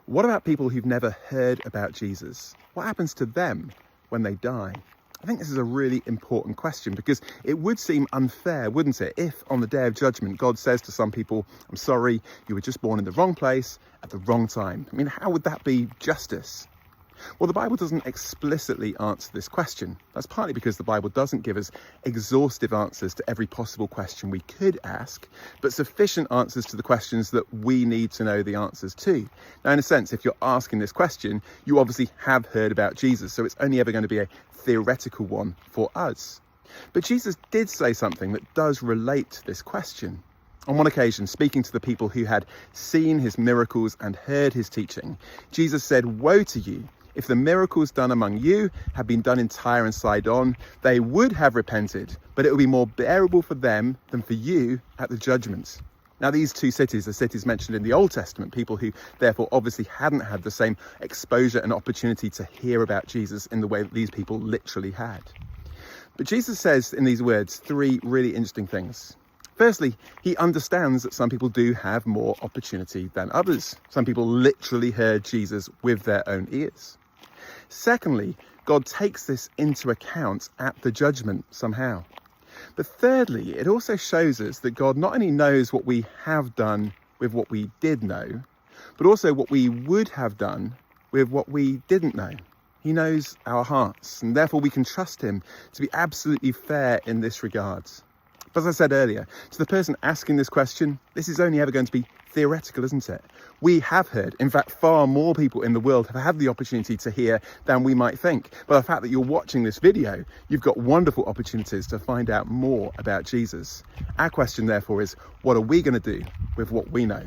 What about people who've never heard about Jesus? What happens to them when they die? I think this is a really important question because it would seem unfair, wouldn't it, if on the day of judgment, God says to some people, I'm sorry, you were just born in the wrong place at the wrong time. I mean, how would that be justice? Well, the Bible doesn't explicitly answer this question. That's partly because the Bible doesn't give us exhaustive answers to every possible question we could ask, but sufficient answers to the questions that we need to know the answers to. Now, in a sense, if you're asking this question, you obviously have heard about Jesus, so it's only ever going to be a theoretical one for us. But Jesus did say something that does relate to this question. On one occasion, speaking to the people who had seen his miracles and heard his teaching, Jesus said, "Woe to you! If the miracles done among you had been done in Tyre and Sidon, they would have repented, but it would be more bearable for them than for you at the judgment." Now, these two cities are cities mentioned in the Old Testament, people who therefore obviously hadn't had the same exposure and opportunity to hear about Jesus in the way that these people literally had. But Jesus says in these words three really interesting things. Firstly, he understands that some people do have more opportunity than others. Some people literally heard Jesus with their own ears. Secondly, God takes this into account at the judgment somehow. But thirdly, it also shows us that God not only knows what we have done with what we did know, but also what we would have done with what we didn't know. He knows our hearts, and therefore we can trust him to be absolutely fair in this regard. But as I said earlier, to the person asking this question, this is only ever going to be theoretical, isn't it? We have heard, in fact, far more people in the world have had the opportunity to hear than we might think. But the fact that you're watching this video, you've got wonderful opportunities to find out more about Jesus. Our question, therefore, is what are we going to do with what we know?